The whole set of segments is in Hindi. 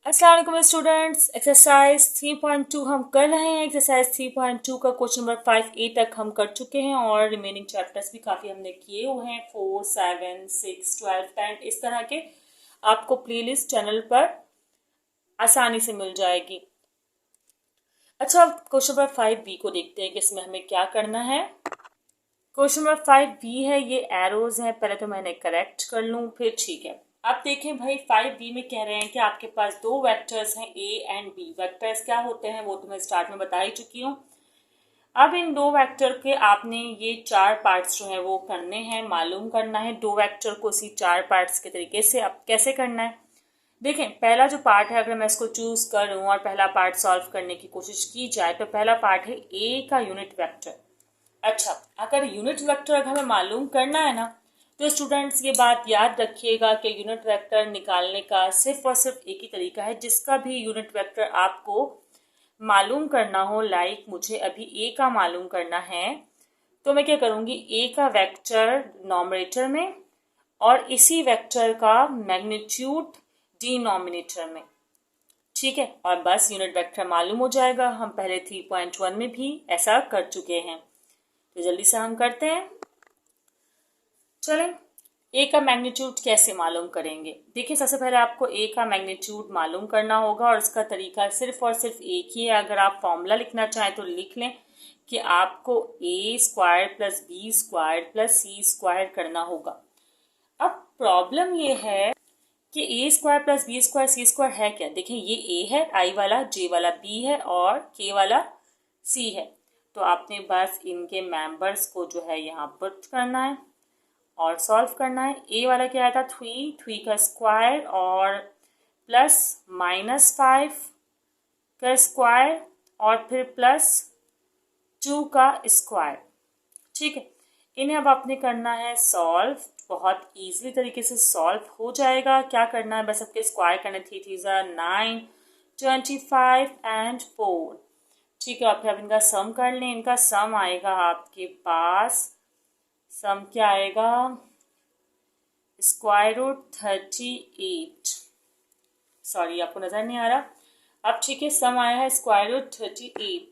अस्सलाम वालेकुम स्टूडेंट्स। एक्सरसाइज 3.2 हम कर रहे हैं। एक्सरसाइज 3.2 का क्वेश्चन नंबर 5A तक हम कर चुके हैं और रिमेनिंग चैप्टर्स भी काफ़ी हमने किए हुए हैं। 4, 7, 6, 12, 10 इस तरह के आपको प्लेलिस्ट चैनल पर आसानी से मिल जाएगी। अच्छा, अब क्वेश्चन नंबर 5B को देखते हैं कि इसमें हमें क्या करना है। क्वेश्चन नंबर 5B है, ये एरोज हैं, पहले तो मैंने करेक्ट कर लूँ फिर ठीक है। अब देखें भाई, 5B में कह रहे हैं कि आपके पास दो वेक्टर्स हैं A एंड B। वेक्टर्स क्या होते हैं वो तो मैं स्टार्ट में बता ही चुकी हूँ। अब इन दो वेक्टर के आपने ये चार पार्ट्स जो है वो करने हैं, मालूम करना है दो वेक्टर को इसी चार पार्ट्स के तरीके से। अब कैसे करना है देखें। पहला जो पार्ट है, अगर मैं इसको चूज करूं और पहला पार्ट सॉल्व करने की कोशिश की जाए तो पहला पार्ट है A का यूनिट वेक्टर। अच्छा, अगर यूनिट वेक्टर अगर हमें मालूम करना है ना, तो स्टूडेंट्स ये बात याद रखिएगा कि यूनिट वेक्टर निकालने का सिर्फ और सिर्फ एक ही तरीका है। जिसका भी यूनिट वेक्टर आपको मालूम करना हो, लाइक मुझे अभी ए का मालूम करना है, तो मैं क्या करूंगी, ए का वेक्टर नॉमिनेटर में और इसी वेक्टर का मैग्नीट्यूड डिनोमिनेटर में। ठीक है, और बस यूनिट वेक्टर मालूम हो जाएगा। हम पहले 3.1 में भी ऐसा कर चुके हैं, तो जल्दी से हम करते हैं। चलें, ए का मैग्नीट्यूड कैसे मालूम करेंगे। देखिए, सबसे पहले आपको ए का मैग्नीट्यूड मालूम करना होगा और इसका तरीका सिर्फ और सिर्फ एक ही है। अगर आप फॉर्मूला लिखना चाहें तो लिख लें कि आपको A square plus B square plus C square करना होगा। अब प्रॉब्लम ये है कि A square plus B square C square है क्या। देखिए, ये ए है, आई वाला, जे वाला बी है और के वाला सी है। तो आपने बस इनके मेंबर्स को जो है यहाँ पुट करना है और सॉल्व करना है। ए वाला क्या आया था, 3 का स्क्वायर और प्लस -5 का स्क्वायर और फिर प्लस 2 का स्क्वायर। ठीक है, इन्हें अब आपने करना है सॉल्व। बहुत इजीली तरीके से सॉल्व हो जाएगा। क्या करना है, बस सबके स्क्वायर करने, 3 3 9, 25 एंड 4। ठीक है, और फिर आप इनका सम कर लें। इनका सम आएगा आपके पास, सम क्या आएगा, स्क्वायर रूट 38। सॉरी, आपको नजर नहीं आ रहा। अब ठीक है, सम आया है स्क्वायर रूट 38।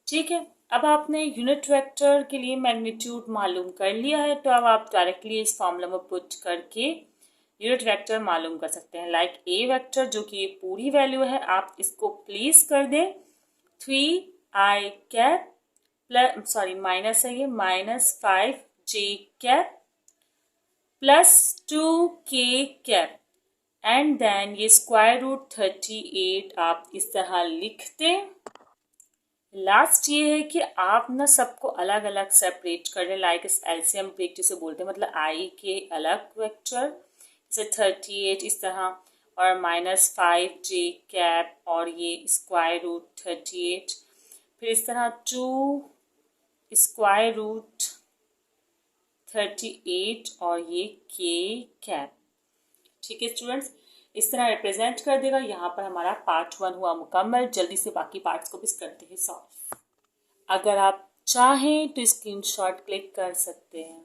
ठीक है, अब आपने यूनिट वेक्टर के लिए मैग्नीट्यूड मालूम कर लिया है, तो अब आप डायरेक्टली इस फॉर्मूला में पुट करके यूनिट वेक्टर मालूम कर सकते हैं। लाइक ए वेक्टर जो कि ये पूरी वैल्यू है, आप इसको प्लेस कर दें 3i cap plus, sorry minus है ये, -5j cap plus 2k cap and then ये स्क्वायर रूट 38 आप इस तरह लिख दें। लास्ट ये है कि आप ना सबको अलग अलग सेपरेट कर लें, लाइक इस एलसीएम ब्रेक जिसे बोलते हैं, मतलब आई के अलग वेक्टर जैसे 38 इस तरह, और -5j कैप और ये स्क्वायर रूट 38, फिर इस तरह 2 स्क्वायर रूट 38 और ये के कैप। ठीक है स्टूडेंट्स, इस तरह रिप्रेजेंट कर देगा। यहाँ पर हमारा पार्ट 1 हुआ मुकम्मल। जल्दी से बाकी पार्ट्स को भी करते हैं सॉल्व। अगर आप चाहें तो स्क्रीनशॉट क्लिक कर सकते हैं।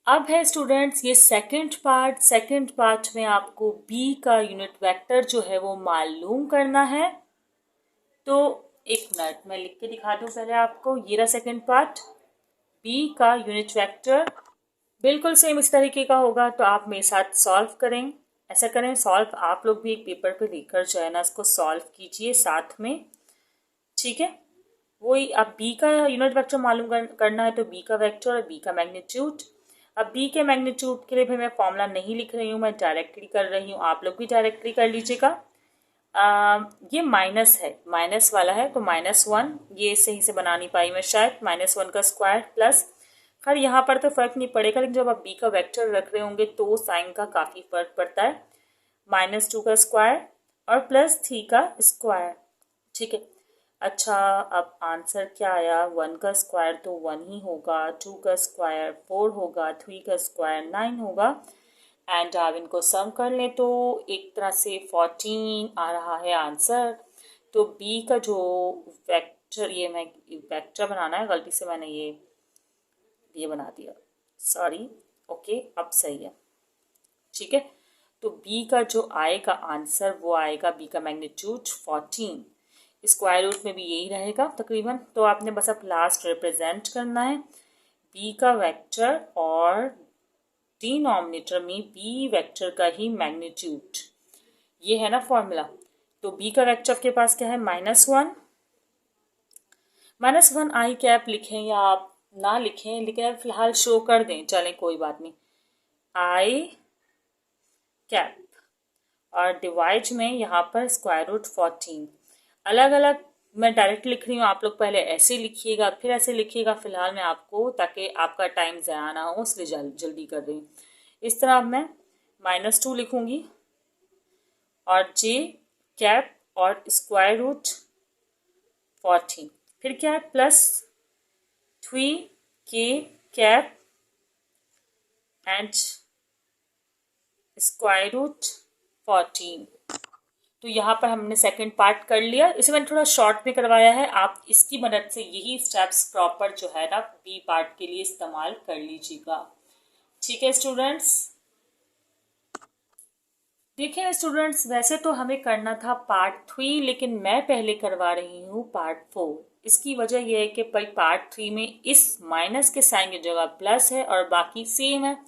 अब है स्टूडेंट्स ये सेकंड पार्ट। सेकंड पार्ट में आपको बी का यूनिट वेक्टर जो है वो मालूम करना है। तो एक मिनट मैं लिख के दिखा दूं पहले आपको। ये रहा सेकंड पार्ट, बी का यूनिट वेक्टर बिल्कुल सेम इस तरीके का होगा। तो आप मेरे साथ सॉल्व करें, ऐसा करें सॉल्व। आप लोग भी एक पेपर पे लेकर जो है ना इसको सॉल्व कीजिए साथ में। ठीक है, वही अब बी का यूनिट वेक्टर मालूम करना है, तो बी का वेक्टर और बी का मैग्नीट्यूड। अब बी के मैग्नीट्यूड के लिए भी मैं फॉर्मूला नहीं लिख रही हूँ, मैं डायरेक्टली कर रही हूँ। आप लोग भी डायरेक्टली कर लीजिएगा। ये माइनस है, माइनस वाला है, तो -1 ये सही से बना नहीं पाई मैं शायद। -1 का स्क्वायर प्लस, खैर यहाँ पर तो फर्क नहीं पड़ेगा, लेकिन जब आप बी का वेक्टर रख रहे होंगे तो साइन का काफ़ी फर्क पड़ता है। -2 का स्क्वायर और प्लस 3 का स्क्वायर। ठीक है, अच्छा अब आंसर क्या आया, 1 का स्क्वायर तो 1 ही होगा, 2 का स्क्वायर 4 होगा, 3 का स्क्वायर 9 होगा। एंड आप इनको सम कर लें तो एक तरह से 14 आ रहा है आंसर। तो बी का जो वेक्टर, ये मैं वेक्टर बनाना है, गलती से मैंने ये बना दिया, सॉरी। ओके, अब सही है। ठीक है, तो बी का जो आएगा आंसर वो आएगा बी का मैग्नीट्यूड 14। स्क्वायर रूट में भी यही रहेगा तकरीबन। तो आपने बस अब लास्ट रिप्रेजेंट करना है बी का वेक्टर और डिनोमिनेटर में बी वेक्टर का ही मैग्नीट्यूड। ये है ना फॉर्मूला। तो बी का वेक्टर आपके पास क्या है -1। -1 आई कैप लिखें या आप ना लिखें, लेकिन फिलहाल शो कर दें, चलें कोई बात नहीं। आई कैप और डिवाइड में यहाँ पर स्क्वायर रूट 14। अलग अलग मैं डायरेक्ट लिख रही हूँ, आप लोग पहले ऐसे लिखिएगा फिर ऐसे लिखिएगा। फिलहाल मैं आपको, ताकि आपका टाइम ज़ाया ना हो, इसलिए जल्दी कर रही हूँ। इस तरह मैं -2 लिखूँगी और जे कैप और स्क्वायर रूट 14, फिर क्या है +3k cap and square root 14। तो यहाँ पर हमने सेकंड पार्ट कर लिया। इसे मैंने थोड़ा शॉर्ट में करवाया है, आप इसकी मदद से यही स्टेप्स प्रॉपर जो है ना बी पार्ट के लिए इस्तेमाल कर लीजिएगा। ठीक है स्टूडेंट्स। देखिए स्टूडेंट्स, वैसे तो हमें करना था पार्ट 3, लेकिन मैं पहले करवा रही हूँ पार्ट 4। इसकी वजह यह है कि भाई पार्ट 3 में इस माइनस के साइन की जगह प्लस है और बाकी सेम है,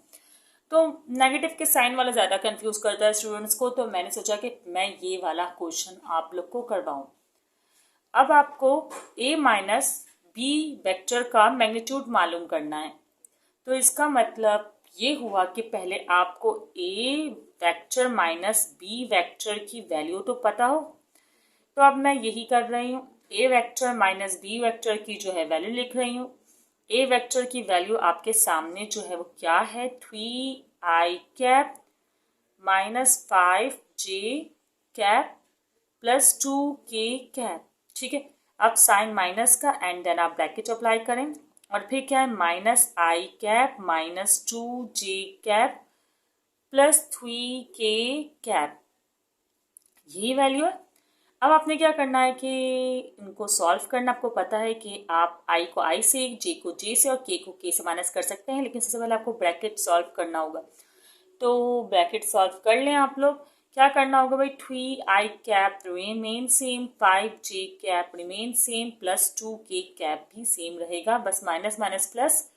तो नेगेटिव के साइन वाला ज़्यादा कंफ्यूज करता है स्टूडेंट्स को। तो मैंने सोचा कि मैं ये वाला क्वेश्चन आप लोग को करवाऊँ। अब आपको a माइनस बी वेक्टर का मैग्नीट्यूड मालूम करना है। तो इसका मतलब ये हुआ कि पहले आपको a vector minus B vector की वैल्यू तो पता हो। तो अब मैं यही कर रही हूँ, a vector minus B vector की जो है वैल्यू लिख रही हूँ। a वेक्टर की वैल्यू आपके सामने जो है वो क्या है, 3i cap -5j cap +2k cap. ठीक है, अब साइन माइनस का एंड देन आप ब्रैकेट अप्लाई करें और फिर क्या है -i cap -2j cap +3k cap, यही वैल्यू है। अब आपने क्या करना है कि इनको सॉल्व करना। आपको पता है कि आप i को i से, j को j से और k को k से माइनस कर सकते हैं, लेकिन सबसे पहले आपको ब्रैकेट सॉल्व करना होगा। तो ब्रैकेट सॉल्व कर लें आप लोग। क्या करना होगा भाई, 3i cap remain same, 5j cap remain same, +2k cap भी सेम रहेगा। बस minus minus plus,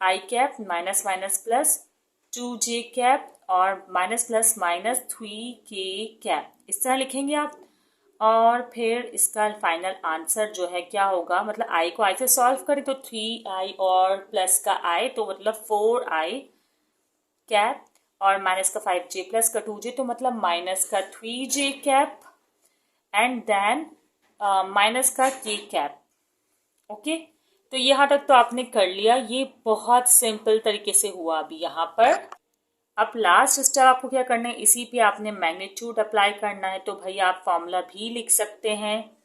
i cap minus minus plus 2j cap और minus plus minus 3k cap, इस तरह लिखेंगे आप। और फिर इसका फाइनल आंसर जो है क्या होगा, मतलब i को i से सॉल्व करें तो 3i और प्लस का i तो मतलब 4i कैप और माइनस का 5j प्लस का 2j तो मतलब माइनस का 3j cap and then minus का k कैप। ओके, तो यहाँ तक तो आपने कर लिया। ये बहुत सिंपल तरीके से हुआ अभी यहाँ पर। अब लास्ट स्टेप आपको क्या करना है, इसी पे आपने मैग्नीट्यूड अप्लाई करना है। तो भाई आप फॉर्मूला भी लिख सकते हैं।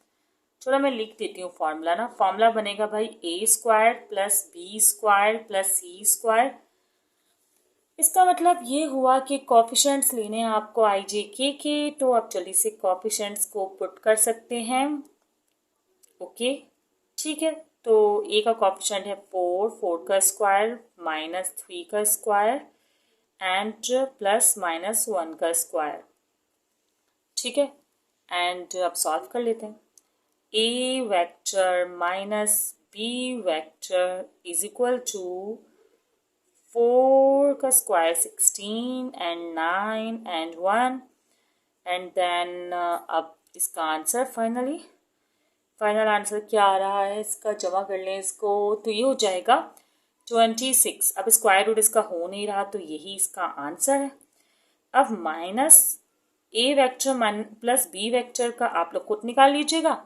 चलो मैं लिख देती हूँ फॉर्मूला ना। फॉर्मूला बनेगा भाई a² plus b² plus c²। इसका मतलब ये हुआ कि कोफिशिएंट्स लेने हैं आपको i j k के, तो आप जल्दी से कोफिशिएंट्स को पुट कर सकते हैं। ओके ठीक है, तो a का कोफिशिएंट है 4 का स्क्वायर -3 का स्क्वायर एंड प्लस -1 का स्क्वायर। ठीक है, एंड अब सॉल्व कर लेते हैं। a vector minus b vector is equal to 4 का square 16 and 9 and 1 and then अब इसका आंसर फाइनल आंसर क्या आ रहा है, इसका जमा कर लें इसको, तो ये हो जाएगा 26। अब स्क्वायर रूट इसका हो नहीं रहा तो यही इसका आंसर है। अब minus a vector plus b vector का आप लोग खुद निकाल लीजिएगा।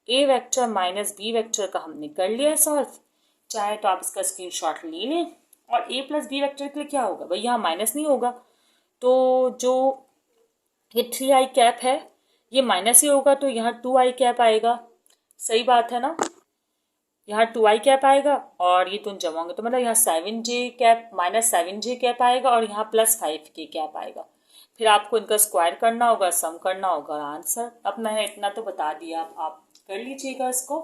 a vector minus b vector का हमने कर लिया है सॉल्व। चाहे तो आप इसका स्क्रीनशॉट ले लें। और a प्लस बी वेक्टर के लिए क्या होगा भाई, यहाँ माइनस नहीं होगा, तो जो ये 3i कैप है ये माइनस ही होगा, तो यहाँ 2i कैप आएगा। सही बात है ना, यहाँ 2i कैप आएगा और ये तुम जमाओगे तो मतलब यहाँ 7j कैप -7j कैप आएगा और यहाँ +5k कैप आएगा। फिर आपको इनका स्क्वायर करना होगा, सम करना होगा, आंसर। अब मैंने इतना तो बता दिया, आप कर लीजिएगा इसको।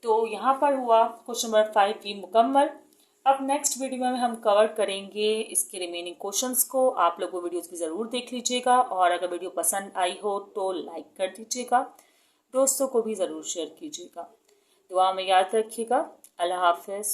तो यहाँ पर हुआ क्वेश्चन नंबर 5 भी मुकम्मल। अब नेक्स्ट वीडियो में हम कवर करेंगे इसके रिमेनिंग क्वेश्चंस को। आप लोग वो वीडियोस भी ज़रूर देख लीजिएगा और अगर वीडियो पसंद आई हो तो लाइक कर दीजिएगा, दोस्तों को भी ज़रूर शेयर कीजिएगा। दुआ में याद रखिएगा। अल्लाह हाफिज़।